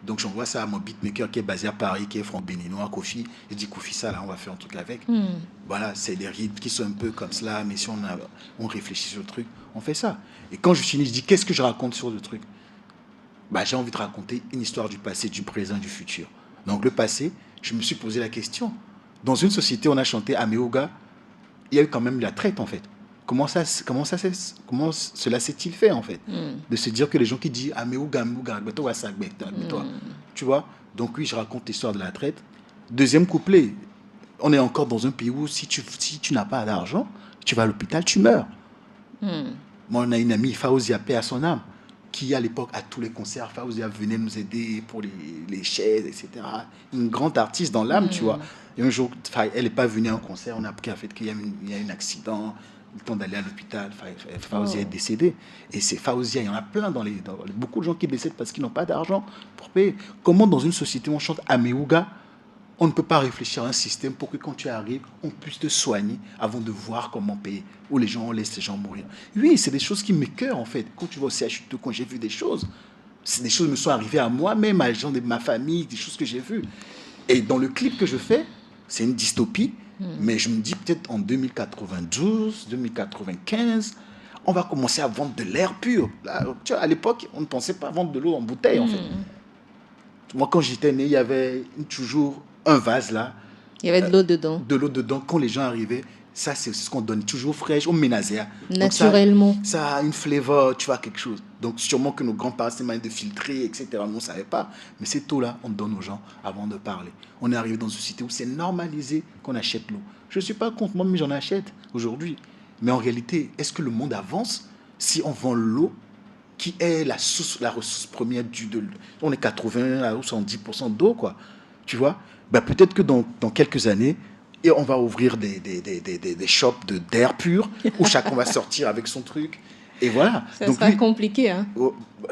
Donc j'envoie ça à mon beatmaker qui est basé à Paris, qui est franc-béninois, Kofi. Je dis, Kofi, ça là, on va faire un truc avec. Voilà, c'est des rythmes qui sont un peu comme cela, mais si on réfléchit sur le truc, on fait ça. Et quand je finis, je dis, qu'est-ce que je raconte sur le truc? J'ai envie de raconter une histoire du passé, du présent, du futur. Donc le passé, je me suis posé la question. Dans une société, on a chanté Améouga, il y a eu quand même la traite, en fait. Comment cela s'est-il fait, en fait? De se dire que les gens qui disent, ah, mais où Gamouga, tu vois? Donc, oui, je raconte l'histoire de la traite. Deuxième couplet, on est encore dans un pays où si tu n'as pas d'argent, tu vas à l'hôpital, tu meurs. Moi, on a une amie, Faouzia, paix à son âme, qui à l'époque, à tous les concerts, Faouzia venait nous aider pour les chaises, etc. Une grande artiste dans l'âme, tu vois. Et un jour, elle n'est pas venue à un concert, on a appris en fait qu'il y a un accident, le temps d'aller à l'hôpital, Faouzia est décédée. Et c'est Faouzia, il y en a plein beaucoup de gens qui décèdent parce qu'ils n'ont pas d'argent pour payer. Comment dans une société où on chante Améouga, on ne peut pas réfléchir à un système pour que quand tu arrives, on puisse te soigner avant de voir comment payer. Ou les gens, on laisse les gens mourir. Oui, c'est des choses qui m'écœurent en fait. Quand tu vas au CHU, quand j'ai vu des choses, c'est des choses qui me sont arrivées à moi-même, à des gens de ma famille, des choses que j'ai vues. Et dans le clip que je fais, c'est une dystopie, mais je me dis peut-être en 2092, 2095, on va commencer à vendre de l'air pur. Là, tu vois, à l'époque, on ne pensait pas vendre de l'eau en bouteille en fait. Moi, quand j'étais né, il y avait toujours un vase là. Il y avait de l'eau dedans. De l'eau dedans. Quand les gens arrivaient, ça, c'est ce qu'on donne toujours fraîche, au ménazéa. Naturellement. Donc ça a une flavor, tu vois, quelque chose. Donc sûrement que nos grands-parents s'étaient maniés de filtrer, etc. Nous, on ne savait pas. Mais cette eau-là, on donne aux gens avant de parler. On est arrivé dans une société où c'est normalisé qu'on achète l'eau. Je ne suis pas contre moi, mais j'en achète aujourd'hui. Mais en réalité, est-ce que le monde avance si on vend l'eau qui est la ressource première on est 80 à 70% d'eau, quoi. Tu vois? Ben, peut-être que dans quelques années, et on va ouvrir des shops d'air pur où chacun va sortir avec son truc. Et voilà. Ça sera compliqué, hein?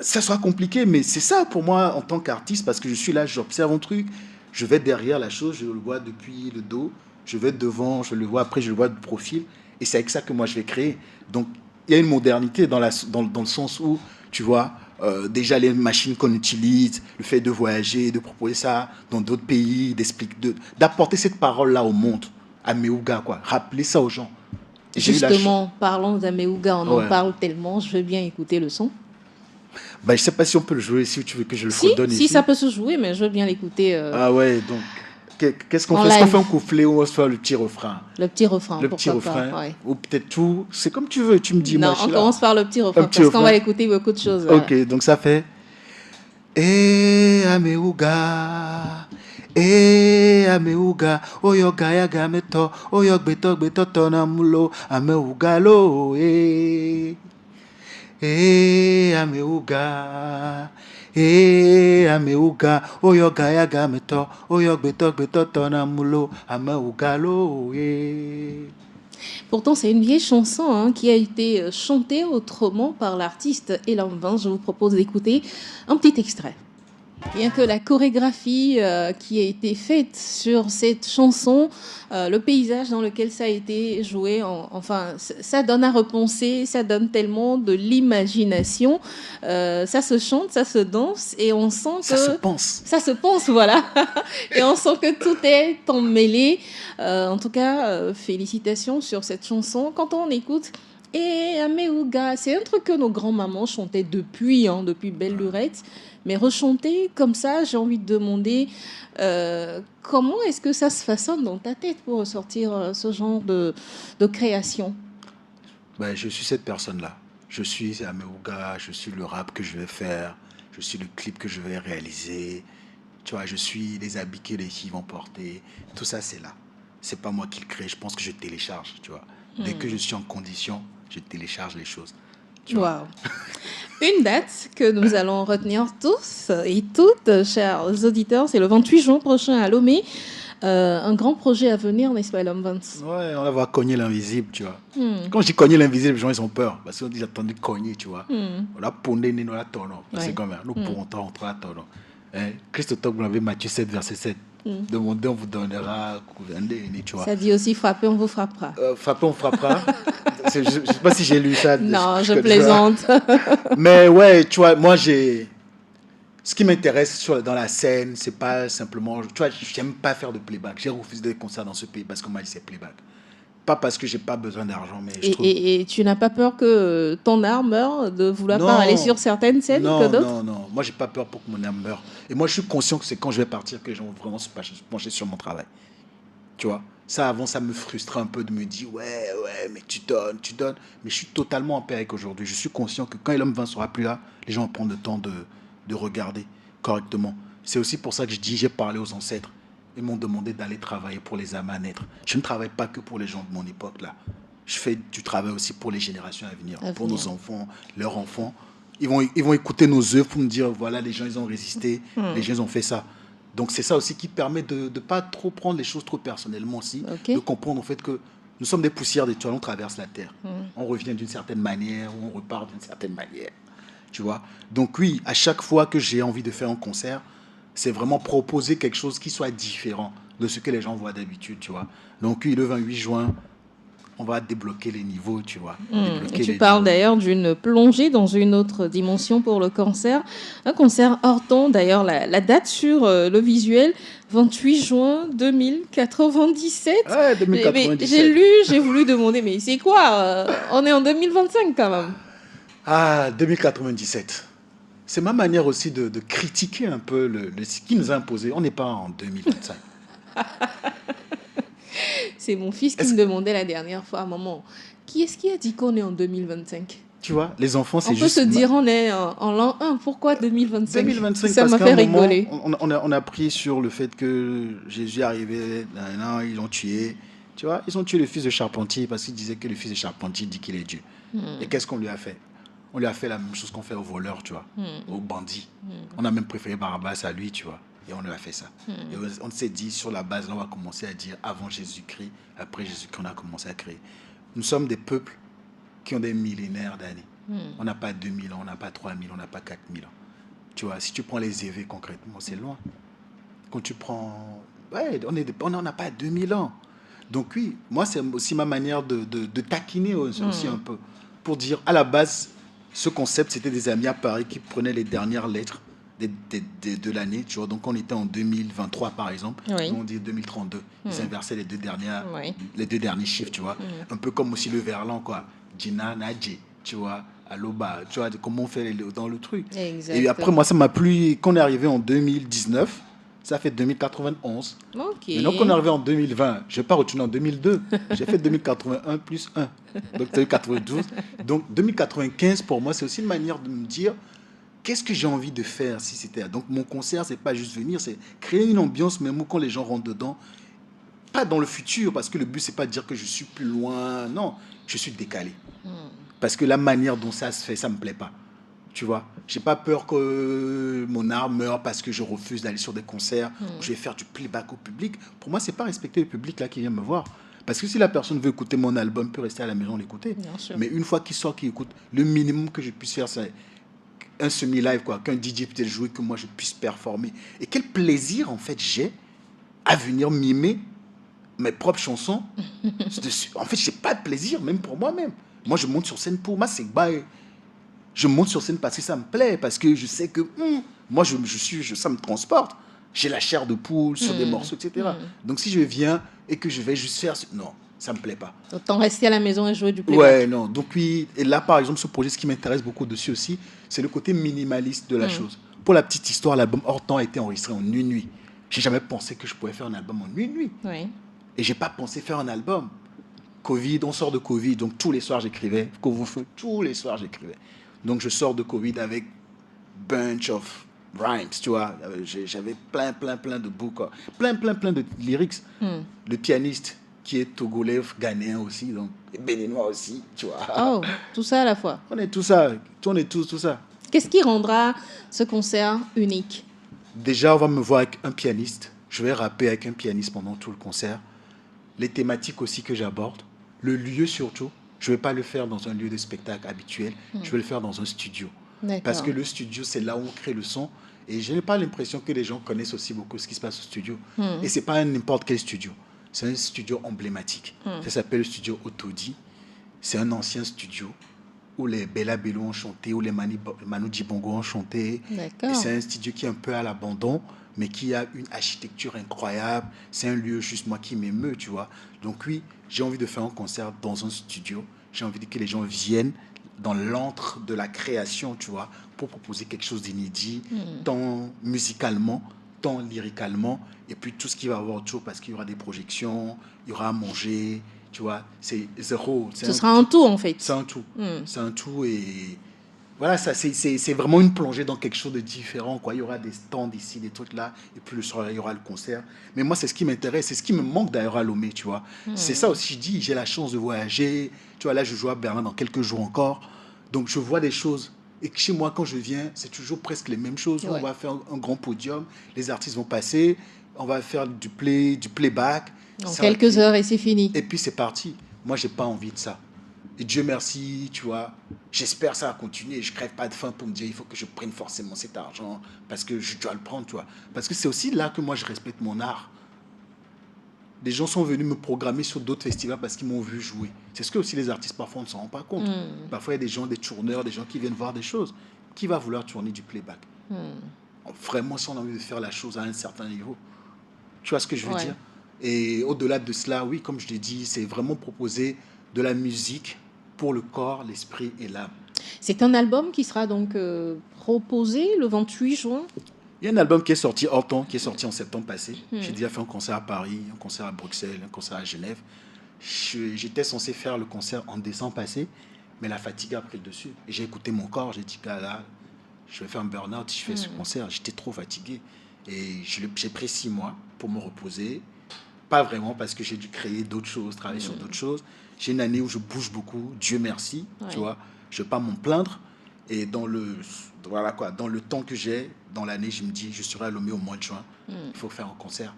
Ça sera compliqué, mais c'est ça pour moi en tant qu'artiste, parce que je suis là, j'observe un truc, je vais derrière la chose, je le vois depuis le dos, je vais devant, je le vois après, je le vois de profil, et c'est avec ça que moi je vais créer. Donc, il y a une modernité dans le sens où, tu vois, déjà les machines qu'on utilise, le fait de voyager, de proposer ça dans d'autres pays, d'apporter cette parole-là au monde, à Méouga, quoi. Rappeler ça aux gens. Et justement, parlons d'Améouga, on en parle tellement, je veux bien écouter le son. Ben, je ne sais pas si on peut le jouer, si tu veux que je le redonne ici. Si, ça peut se jouer, mais je veux bien l'écouter. Ah ouais, donc... Qu'est-ce qu'on fait? Est-ce qu'on fait un couplet ou on se fait le petit refrain? Le petit refrain, le petit refrain, ouais. Ou peut-être tout. C'est comme tu veux, tu me dis. Non, moi, on commence par le petit refrain, parce qu'on va écouter beaucoup de choses. Ok, donc ça fait... Améouga, oyo gaya gameto, oyo gbeto tona mulo, Améouga lo, Améouga. Améouga, oyo gaya gameto, oyo gbeto tona mulo, Améouga lo, Pourtant, c'est une vieille chanson hein, qui a été chantée autrement par l'artiste Elam Vin. Je vous propose d'écouter un petit extrait. Bien que la chorégraphie qui a été faite sur cette chanson, le paysage dans lequel ça a été joué, enfin, ça donne à repenser, ça donne tellement de l'imagination. Ça se chante, ça se danse et on sent que... Ça se pense. Ça se pense, voilà. Et on sent que tout est emmêlé. En tout cas, félicitations sur cette chanson. Quand on écoute... Et Améouga, c'est un truc que nos grands-mamans chantaient depuis belle lurette. Mais rechanter comme ça, j'ai envie de demander comment est-ce que ça se façonne dans ta tête pour ressortir ce genre de création? Ben, je suis cette personne-là. Je suis Améouga, je suis le rap que je vais faire, je suis le clip que je vais réaliser. Tu vois, je suis les habits que les filles vont porter. Tout ça, c'est là. C'est pas moi qui le crée, je pense que je télécharge, tu vois. Dès que je suis en condition, je télécharge les choses. Wow. Une date que nous allons retenir tous et toutes, chers auditeurs, c'est le 28 juin prochain à Lomé. Un grand projet à venir, n'est-ce pas, Elam Vin? Ouais, on va voir cogner l'invisible, tu vois. Quand je dis cogner l'invisible, les gens ils ont peur. Parce qu'ils ont dit attendu cogner, tu vois. On a pondé, nous la tournons. C'est comme ça. Nous pourrons entrer à tournons. Christ vous l'avez Matthieu 7, verset 7. Demandez, on vous donnera. Tu vois. Ça dit aussi frapper, on vous frappera. Frapper, on frappera. Je ne sais pas si j'ai lu ça. Non, je plaisante. Mais ouais, tu vois, moi j'ai. Ce qui m'intéresse dans la scène, c'est pas simplement. Tu vois, j'aime pas faire de playback. J'ai refusé des concerts dans ce pays parce qu'on m'a dit c'est playback. Pas parce que j'ai pas besoin d'argent, mais je trouve... Et tu n'as pas peur que ton art meure de vouloir pas aller sur certaines scènes que d'autres? Non. Moi, j'ai pas peur pour que mon art meure. Et moi, je suis conscient que c'est quand je vais partir que les gens vont vraiment se pencher sur mon travail. Tu vois? Ça, avant, ça me frustrait un peu de me dire, ouais, mais tu donnes, tu donnes. Mais je suis totalement en paix avec aujourd'hui. Je suis conscient que quand l'homme 20 sera plus là, les gens vont prendre le temps de regarder correctement. C'est aussi pour ça que je dis, j'ai parlé aux ancêtres. Ils m'ont demandé d'aller travailler pour les âmes à naître. Je ne travaille pas que pour les gens de mon époque, là. Je fais du travail aussi pour les générations à venir, pour nos enfants, leurs enfants. Ils vont écouter nos œuvres pour me dire, voilà, les gens, ils ont résisté, les gens, ils ont fait ça. Donc, c'est ça aussi qui permet de ne pas trop prendre les choses trop personnellement aussi, de comprendre en fait que nous sommes des poussières d'étoiles, on traverse la Terre. On revient d'une certaine manière, ou on repart d'une certaine manière. Tu vois? Donc oui, à chaque fois que j'ai envie de faire un concert, c'est vraiment proposer quelque chose qui soit différent de ce que les gens voient d'habitude, tu vois. Donc oui, le 28 juin, on va débloquer les niveaux, tu vois. Et tu parles d'ailleurs d'une plongée dans une autre dimension pour le concert. Un concert hors temps, d'ailleurs, la date sur le visuel, 28 juin 2097. Ouais, 2097. Mais j'ai lu, j'ai voulu demander, mais c'est quoi on est en 2025 quand même. Ah, 2097. C'est ma manière aussi de critiquer un peu ce qui nous a imposé. On n'est pas en 2025. C'est mon fils qui me demandait la dernière fois, maman, qui est-ce qui a dit qu'on est en 2025? Tu vois, les enfants, c'est juste... On peut se dire, on est en l'an 1, pourquoi 2025? 2025, ça parce m'a qu'à fait un moment, rigoler. on a pris sur le fait que Jésus est arrivé, ils l'ont tué. Tu vois, ils ont tué le fils de Charpentier parce qu'ils disaient que le fils de Charpentier dit qu'il est Dieu. Et qu'est-ce qu'on lui a fait? On lui a fait la même chose qu'on fait aux voleurs, tu vois, aux bandits. On a même préféré Barabbas à lui, tu vois. Et on lui a fait ça. Et on s'est dit, sur la base, là, on va commencer à dire avant Jésus-Christ, après Jésus-Christ, on a commencé à créer. Nous sommes des peuples qui ont des millénaires d'années. On n'a pas 2000 ans, on n'a pas 3000 ans, on n'a pas 4000 ans. Tu vois, si tu prends les éveils concrètement, c'est loin. Quand tu prends... Ouais, on n'en a pas 2000 ans. Donc oui, moi, c'est aussi ma manière de taquiner aussi un peu. Pour dire, à la base, ce concept, c'était des amis à Paris qui prenaient les dernières lettres de l'année. Tu vois, donc on était en 2023, par exemple. Oui. Nous, on dit 2032. Ils inversaient les deux derniers chiffres, tu vois. Un peu comme aussi le verlan, quoi. Gina, Nadji, tu vois. Aloba, tu vois, comment on fait dans le truc. Exactement. Et après, moi, ça m'a plu. Quand on est arrivé en 2019, ça fait 2091. Ok. Maintenant qu'on est arrivé en 2020, je ne vais pas retourner en 2002. J'ai fait 2081 plus 1. Donc 2092. Donc 2095, pour moi, c'est aussi une manière de me dire qu'est-ce que j'ai envie de faire si c'était. Donc mon concert, c'est pas juste venir, c'est créer une ambiance, même quand les gens rentrent dedans. Pas dans le futur, parce que le but, c'est pas de dire que je suis plus loin. Non, je suis décalé. Parce que la manière dont ça se fait, ça me plaît pas. Tu vois, j'ai pas peur que mon art meure parce que je refuse d'aller sur des concerts où je vais faire du playback au public. Pour moi, c'est pas respecter le public là qui vient me voir. Parce que si la personne veut écouter mon album, peut rester à la maison l'écouter. Mais une fois qu'il sort, qu'il écoute, le minimum que je puisse faire, c'est un semi-live, quoi, qu'un DJ puisse jouer, que moi je puisse performer. Et quel plaisir en fait j'ai à venir mimer mes propres chansons. En fait, j'ai pas de plaisir, même pour moi-même. Moi, je monte sur scène pour moi, c'est bail. Je monte sur scène parce que ça me plaît, parce que je sais que moi, ça me transporte. J'ai la chair de poule sur des morceaux, etc. Donc, si je viens et que je vais juste faire... Non, ça ne me plaît pas. Autant rester à la maison et jouer du playback. Ouais, non. Donc, oui. Et là, par exemple, ce projet, ce qui m'intéresse beaucoup dessus aussi, c'est le côté minimaliste de la chose. Pour la petite histoire, l'album Hors Temps a été enregistré en une nuit. J'ai jamais pensé que je pouvais faire un album en une nuit. Oui. Et j'ai pas pensé faire un album. Covid, on sort de Covid, donc tous les soirs j'écrivais. Couvre-feu, tous les soirs j'écrivais. Donc je sors de Covid avec bunch of rhymes, tu vois. J'avais plein de bouts, plein de lyrics. Le pianiste qui est togolais, ghanéen aussi, donc et béninois aussi, tu vois. Oh, tout ça à la fois. On est tout ça, on est tous tout ça. Qu'est-ce qui rendra ce concert unique? Déjà, on va me voir avec un pianiste. Je vais rapper avec un pianiste pendant tout le concert. Les thématiques aussi que j'aborde. Le lieu surtout. Je ne vais pas le faire dans un lieu de spectacle habituel. Je vais le faire dans un studio. Parce que le studio, c'est là où on crée le son. Et je n'ai pas l'impression que les gens connaissent aussi beaucoup ce qui se passe au studio. Et ce n'est pas n'importe quel studio. C'est un studio emblématique. Ça s'appelle le studio Otodi. C'est un ancien studio où les Bella Bello ont chanté, où les Manu Dibongo ont chanté. Et c'est un studio qui est un peu à l'abandon, mais qui a une architecture incroyable. C'est un lieu juste moi qui m'émeut, tu vois. Donc oui, j'ai envie de faire un concert dans un studio. J'ai envie que les gens viennent dans l'antre de la création, tu vois, pour proposer quelque chose d'inédit, tant musicalement autant lyricalement, et puis tout ce qui va avoir autour, parce qu'il y aura des projections, il y aura à manger, tu vois, c'est zéro. Ce sera un tout, en fait. C'est un tout. C'est un tout, et voilà, ça, c'est vraiment une plongée dans quelque chose de différent, quoi. Il y aura des stands ici, des trucs là, et puis le soir, il y aura le concert. Mais moi, c'est ce qui m'intéresse, c'est ce qui me manque d'ailleurs à Lomé, tu vois. C'est ça aussi, je dis, j'ai la chance de voyager. Tu vois, là, je joue à Berlin dans quelques jours encore. Donc, je vois des choses. Et que chez moi, quand je viens, c'est toujours presque les mêmes choses. Ouais. On va faire un grand podium, les artistes vont passer, on va faire du playback. En quelques heures et c'est fini. Et puis, c'est parti. Moi, j'ai pas envie de ça. Et Dieu merci, tu vois, j'espère que ça va continuer. Je crève pas de faim pour me dire il faut que je prenne forcément cet argent parce que je dois le prendre, tu vois. Parce que c'est aussi là que moi je respecte mon art. Des gens sont venus me programmer sur d'autres festivals parce qu'ils m'ont vu jouer. C'est ce que aussi les artistes parfois on ne s'en rend pas compte. Parfois il y a des gens, des tourneurs, des gens qui viennent voir des choses. Qui va vouloir tourner du playback? Vraiment, si on a envie de faire la chose à un certain niveau. Tu vois ce que je veux dire? Et au-delà de cela, oui, comme je l'ai dit, c'est vraiment proposer de la musique pour le corps, l'esprit et l'âme. C'est un album qui sera donc proposé le 28 juin. Il y a un album qui est sorti hors temps, qui est sorti en septembre passé. J'ai déjà fait un concert à Paris, un concert à Bruxelles, un concert à Genève. J'étais censé faire le concert en décembre passé, mais la fatigue a pris le dessus. Et j'ai écouté mon corps, j'ai dit, là, je vais faire un burn-out si je fais ce concert. J'étais trop fatigué. Et j'ai pris 6 mois pour me reposer. Pas vraiment, parce que j'ai dû créer d'autres choses, travailler sur d'autres choses. J'ai une année où je bouge beaucoup, Dieu merci, tu vois. Je ne vais pas m'en plaindre. Et dans le temps que j'ai, dans l'année, je me dis, je serai à Lomé au mois de juin. Il faut faire un concert.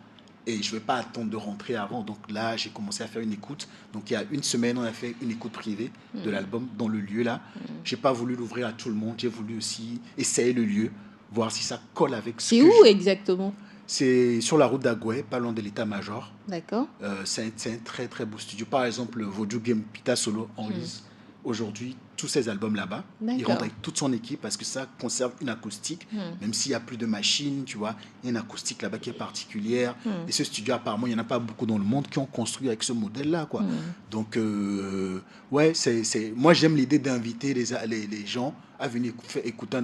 Et je ne vais pas attendre de rentrer avant. Donc là, j'ai commencé à faire une écoute. Donc il y a une semaine, on a fait une écoute privée de l'album dans le lieu là. Je n'ai pas voulu l'ouvrir à tout le monde. J'ai voulu aussi essayer le lieu, voir si ça colle avec ce que C'est où exactement? C'est sur la route d'Agoué, pas loin de l'état-major. D'accord. C'est un très très beau studio. Par exemple, Vodou Game Pita Solo enregistre aujourd'hui tous ses albums là-bas. Il rentre avec toute son équipe parce que ça conserve une acoustique, même s'il n'y a plus de machines, tu vois. Il y a une acoustique là-bas qui est particulière. Et ce studio, apparemment, il n'y en a pas beaucoup dans le monde qui ont construit avec ce modèle-là, quoi. Donc, ouais, moi j'aime l'idée d'inviter les gens à venir écouter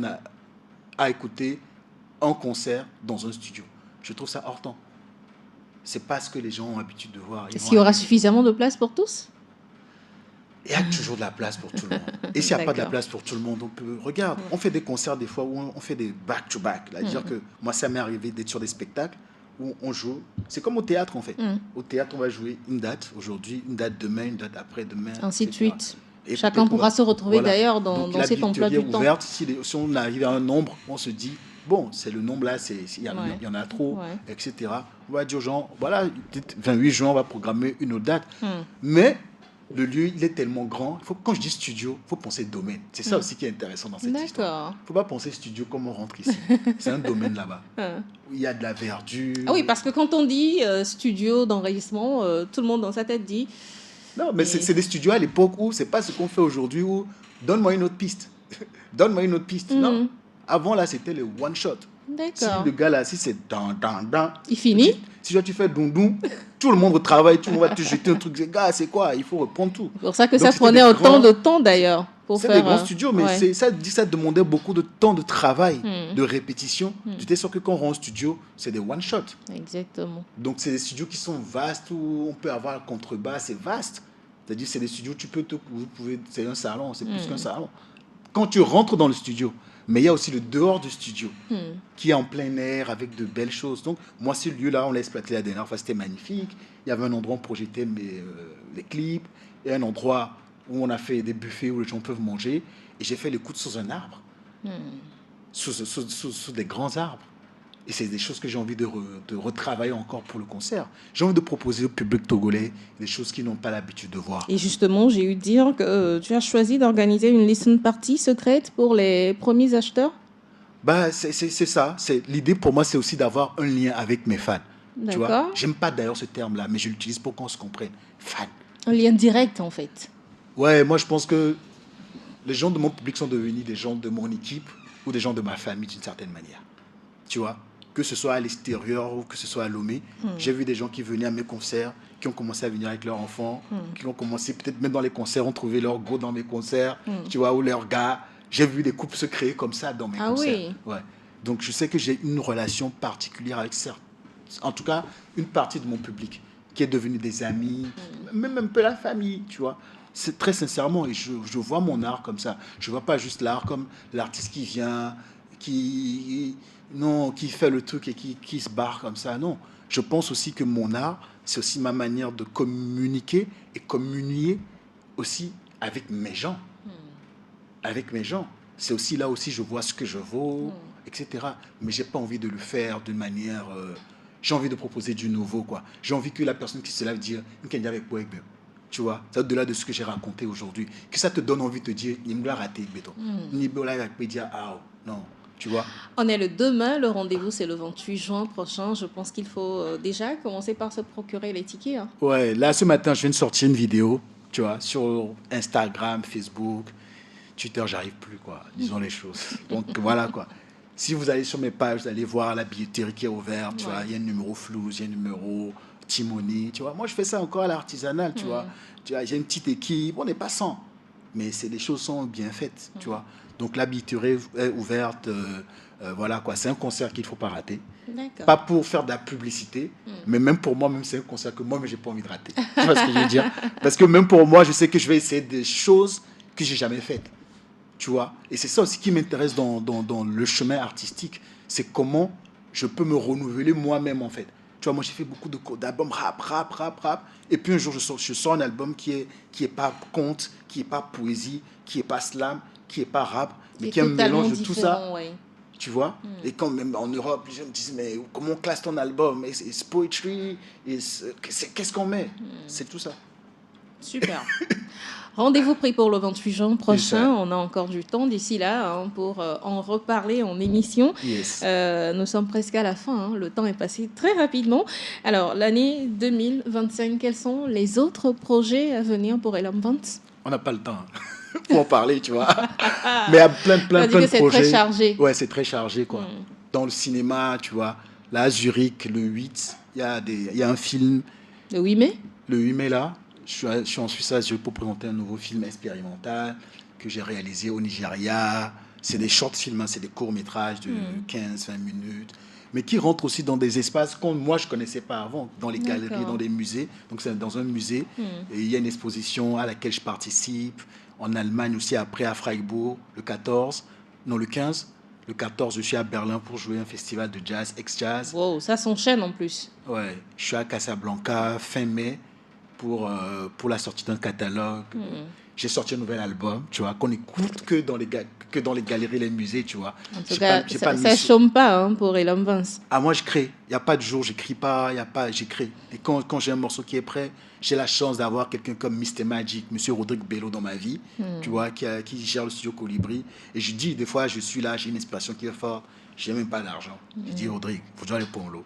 un concert dans un studio. Je trouve ça hors temps. C'est pas ce que les gens ont l'habitude de voir. Est-ce qu'il y aura suffisamment de place pour tous? Il y a toujours de la place pour tout le monde. Et s'il n'y a pas de la place pour tout le monde, on peut... Regarde, on fait des concerts des fois où on fait des back-to-back. C'est-à-dire que moi, ça m'est arrivé d'être sur des spectacles où on joue. C'est comme au théâtre, en fait. Au théâtre, on va jouer une date aujourd'hui, une date demain, une date après-demain. Ainsi de suite. Et chacun pourra se retrouver d'ailleurs dans cet emploi du temps. Ouverte. Si on arrive à un nombre, on se dit... Bon, c'est le nombre là, il y en a trop, etc. On va dire aux gens, voilà, 28 juin, on va programmer une autre date. Mais le lieu, il est tellement grand. Quand je dis studio, il faut penser domaine. C'est ça aussi qui est intéressant dans cette histoire. Il ne faut pas penser studio comme on rentre ici. C'est un domaine là-bas. Où il y a de la verdure. Ah oui, parce que quand on dit studio d'enregistrement, tout le monde dans sa tête dit... Non, mais c'est des studios à l'époque où c'est pas ce qu'on fait aujourd'hui, où donne-moi une autre piste. Donne-moi une autre piste. Non. Avant, là, c'était le one shot. D'accord. Si le gars, là, si c'est dans, il finit. Si tu fais doudou, tout le monde retravaille, tout le monde va te jeter un truc. Gars, c'est quoi? Il faut reprendre tout. C'est pour ça que donc, ça prenait autant de temps, d'ailleurs. C'est des grands studios, mais ça demandait beaucoup de temps de travail, de répétition. Tu t'es sûr que quand on rentre au studio, c'est des one shot. Exactement. Donc, c'est des studios qui sont vastes, où on peut avoir un contrebasse, c'est vaste. C'est-à-dire, c'est des studios, c'est un salon, c'est plus qu'un salon. Quand tu rentres dans le studio, mais il y a aussi le dehors du studio qui est en plein air avec de belles choses. Donc, moi, ce lieu-là, on l'a exploité la dernière fois, c'était magnifique. Il y avait un endroit où on projetait les clips, et un endroit où on a fait des buffets où les gens peuvent manger. Et j'ai fait l'écoute sous un arbre, sous des grands arbres. Et c'est des choses que j'ai envie de retravailler encore pour le concert. J'ai envie de proposer au public togolais des choses qu'ils n'ont pas l'habitude de voir. Et justement, j'ai eu dire que tu as choisi d'organiser une listen party secrète pour les premiers acheteurs. Bah, c'est ça. L'idée pour moi, c'est aussi d'avoir un lien avec mes fans. Tu vois, j'aime pas d'ailleurs ce terme-là, mais je l'utilise pour qu'on se comprenne. Fan. Un lien direct, en fait. Ouais, moi, je pense que les gens de mon public sont devenus des gens de mon équipe ou des gens de ma famille d'une certaine manière. Tu vois, que ce soit à l'extérieur ou que ce soit à Lomé. J'ai vu des gens qui venaient à mes concerts, qui ont commencé à venir avec leurs enfants, qui ont commencé peut-être même dans les concerts, ont trouvé leur go dans mes concerts, tu vois, ou leurs gars. J'ai vu des couples se créer comme ça dans mes concerts. Oui. Ouais. Donc, je sais que j'ai une relation particulière avec en tout cas, une partie de mon public qui est devenue des amis, même un peu la famille, tu vois. C'est très sincèrement, et je vois mon art comme ça. Je vois pas juste l'art comme l'artiste qui vient, qui, non, qui fait le truc et qui se barre comme ça. Non. Je pense aussi que mon art, c'est aussi ma manière de communiquer et communier aussi avec mes gens. Avec mes gens. C'est aussi là aussi, je vois ce que je vaux, etc. Mais j'ai pas envie de le faire de manière. J'ai envie de proposer du nouveau, quoi. J'ai envie que la personne qui se lève dire, tu vois, c'est au-delà de ce que j'ai raconté aujourd'hui, que ça te donne envie de te dire, Nimla raté, béton. Nimla raté, dire, ah, non, tu vois. On est le demain, le rendez-vous c'est le 28 juin prochain. Je pense qu'il faut déjà commencer par se procurer les tickets. Hein. Ouais, là, ce matin, je viens de sortir une vidéo, tu vois, sur Instagram, Facebook, Twitter, j'arrive plus, quoi. Disons les choses. Donc, voilà, quoi. Si vous allez sur mes pages, vous allez voir la billetterie qui est ouverte, tu vois. Il y a un numéro Flouze, il y a un numéro Timoni, tu vois. Moi, je fais ça encore à l'artisanal, tu vois. Tu vois, j'ai une petite équipe, on n'est pas 100, mais les choses sont bien faites, tu vois. Donc, la billetterie est ouverte, voilà, quoi. C'est un concert qu'il ne faut pas rater. D'accord. Pas pour faire de la publicité, mais même pour moi, même c'est un concert que moi-même, j'ai pas envie de rater. Tu vois ce que je veux dire? Parce que même pour moi, je sais que je vais essayer des choses que j'ai jamais faites. Tu vois, et c'est ça aussi qui m'intéresse dans le chemin artistique, c'est comment je peux me renouveler moi-même en fait. Tu vois, moi j'ai fait beaucoup d'albums rap, et puis un jour je sors un album qui est pas conte, qui est pas poésie, qui est pas slam, qui est pas rap, mais qui est un mélange de tout ça. Ouais. Tu vois, et quand même en Europe, les gens me disent, mais comment on classe ton album? C'est poetry, qu'est-ce qu'on met? C'est tout ça. Super. Rendez-vous pris pour le 28 juin prochain. On a encore du temps d'ici là hein, pour en reparler en émission. Yes. Nous sommes presque à la fin. Hein. Le temps est passé très rapidement. Alors, l'année 2025, quels sont les autres projets à venir pour Elam Vance? On n'a pas le temps pour en parler, tu vois. Mais il y a plein de projets. C'est très chargé. Ouais, c'est très chargé, quoi. Dans le cinéma, tu vois. Là, à Zurich, le 8, il y a un film. Le 8 mai? Le 8 mai, là. Je suis en Suisse à Zurich pour présenter un nouveau film expérimental que j'ai réalisé au Nigeria. C'est des short films, hein, c'est des courts-métrages de 15-20 minutes, mais qui rentrent aussi dans des espaces que moi, je ne connaissais pas avant, dans les galeries, dans des musées. Donc, c'est dans un musée. Et il y a une exposition à laquelle je participe. En Allemagne aussi, après à Freiburg, le 15. Le 14, je suis à Berlin pour jouer un festival de jazz, ex-jazz. Wow, ça s'enchaîne en plus. Ouais, je suis à Casablanca fin mai pour la sortie d'un catalogue. J'ai sorti un nouvel album, tu vois, qu'on écoute que dans les galeries, les musées, tu vois. En tout cas, ça ne chôme pas hein, pour Elam Vance. Ah, moi, je crée. Il n'y a pas de jour, j'écris pas, j'écris. Et quand j'ai un morceau qui est prêt, j'ai la chance d'avoir quelqu'un comme Mr. Magic, Monsieur Rodrigue Bello dans ma vie, tu vois, qui gère le studio Colibri. Et je dis, des fois, je suis là, j'ai une inspiration qui est forte, j'ai même pas d'argent. Je dis, Rodrigue, il faut que je aller pour l'eau.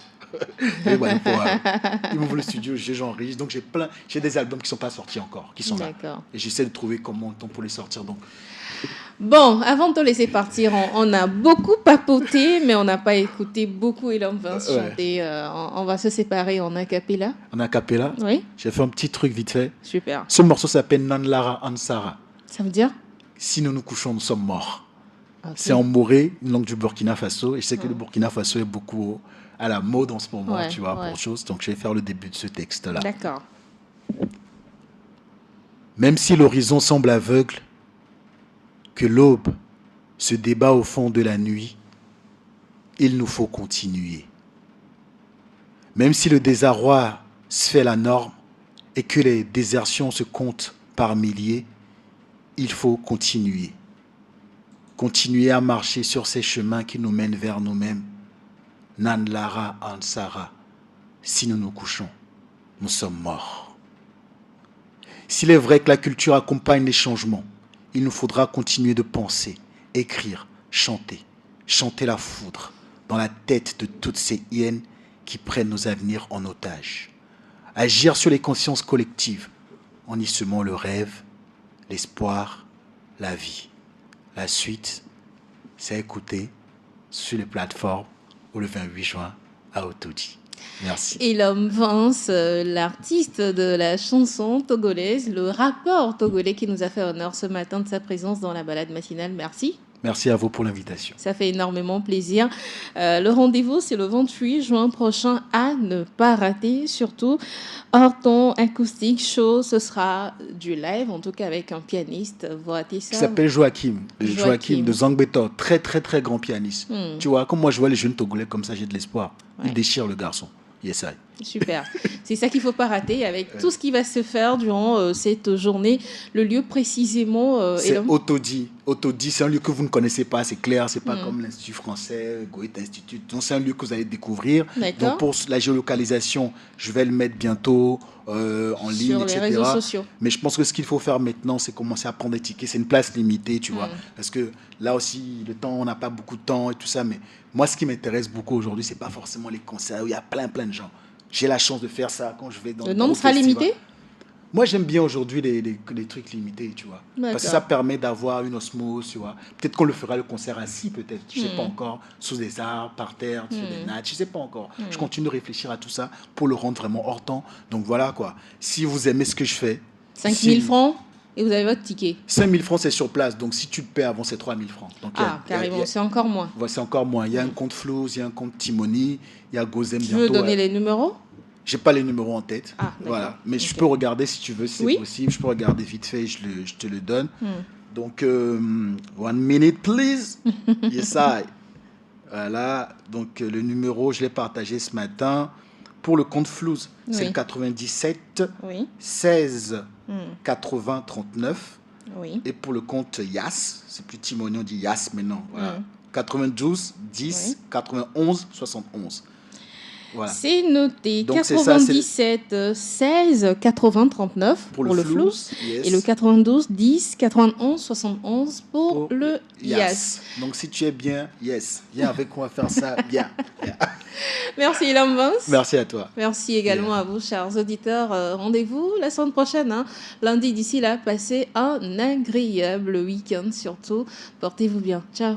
Il m'ouvre le studio, j'enregistre. Donc j'ai des albums qui ne sont pas sortis encore, qui sont là. Et j'essaie de trouver comment on pour les sortir. Donc. Bon, avant de te laisser partir, on a beaucoup papoté, mais on n'a pas écouté beaucoup Elam Vance chanter. On va se séparer en acapella. En acapella? Oui. J'ai fait un petit truc vite fait. Super. Ce morceau s'appelle Nanlara Ansara. Ça veut dire? Si nous nous couchons, nous sommes morts. Okay. C'est en moré, une langue du Burkina Faso. Et je sais que le Burkina Faso est beaucoup à la mode en ce moment, tu vois, pour autre chose. Donc, je vais faire le début de ce texte-là. D'accord. Même si l'horizon semble aveugle, que l'aube se débat au fond de la nuit, il nous faut continuer. Même si le désarroi se fait la norme et que les désertions se comptent par milliers, il faut continuer. Continuer à marcher sur ces chemins qui nous mènent vers nous-mêmes. Nan Lara Ansara, si nous nous couchons, nous sommes morts. S'il est vrai que la culture accompagne les changements, il nous faudra continuer de penser, écrire, chanter la foudre dans la tête de toutes ces hyènes qui prennent nos avenirs en otage. Agir sur les consciences collectives en y semant le rêve, l'espoir, la vie. La suite, c'est à écouter sur les plateformes ou le 28 juin à Otodi. Merci. Elam Vance, l'artiste de la chanson togolaise, le rappeur togolais qui nous a fait honneur ce matin de sa présence dans la balade matinale. Merci. Merci à vous pour l'invitation. Ça fait énormément plaisir. Le rendez-vous, c'est le 28 juin prochain à ne pas rater. Surtout, Horton Acoustic Show, ce sera du live, en tout cas avec un pianiste. Vous ratez ça? Qui s'appelle Joachim de Zangbetor. Très, très, très grand pianiste. Tu vois, comme moi, je vois les jeunes Togolais comme ça, j'ai de l'espoir. Il déchire le garçon. Yes, I. Super. C'est ça qu'il ne faut pas rater avec tout ce qui va se faire durant cette journée. Le lieu précisément... c'est Autodi. Autodi, c'est un lieu que vous ne connaissez pas, c'est clair. C'est pas comme l'Institut français, Goethe Institut. Donc, c'est un lieu que vous allez découvrir. Donc, pour la géolocalisation, je vais le mettre bientôt en ligne, sur etc. les réseaux sociaux. Mais je pense que ce qu'il faut faire maintenant, c'est commencer à prendre des tickets. C'est une place limitée, tu vois. Parce que là aussi, le temps, on n'a pas beaucoup de temps et tout ça. Mais moi, ce qui m'intéresse beaucoup aujourd'hui, c'est pas forcément les concerts où il y a plein de gens. J'ai la chance de faire ça quand je vais dans le nombre sera limité? Moi, j'aime bien aujourd'hui les trucs limités, tu vois. Parce que ça permet d'avoir une osmose, tu vois. Peut-être qu'on le fera le concert assis, peut-être. Je sais pas encore. Sous des arbres, par terre, sur des nattes. Je sais pas encore. Je continue de réfléchir à tout ça pour le rendre vraiment hors temps. Donc voilà, quoi. Si vous aimez ce que je fais... 5 000 francs et vous avez votre ticket. 5 000 francs, c'est sur place. Donc si tu le paies avant, c'est 3 000 francs. Donc, carrément, c'est encore moins. Ouais, c'est encore moins. Il y a un compte Flows, il y a un compte Timoni, il y a Gozem bientôt. Tu veux donner les numéros? J'ai pas les numéros en tête. Voilà. Mais je peux regarder si tu veux, si c'est possible. Je peux regarder vite fait et je te le donne. Donc, 1 minute, please. Yes, I. Voilà. Donc, le numéro, je l'ai partagé ce matin. Pour le compte Flows, c'est le 97 16 80 39. Et pour le compte Yas, c'est plus Timoni, on dit Yas maintenant. Voilà. 92 10 91 71. Voilà. C'est noté. Donc 97 16 80 39 pour le Flows et le 92 10 91 71 pour le Yas. Donc si tu es bien, yes, viens avec moi faire ça bien. Merci Lambance. Merci à toi. Merci également à vous, chers auditeurs. Rendez-vous la semaine prochaine, lundi. D'ici là, passez un agréable week-end surtout. Portez-vous bien. Ciao.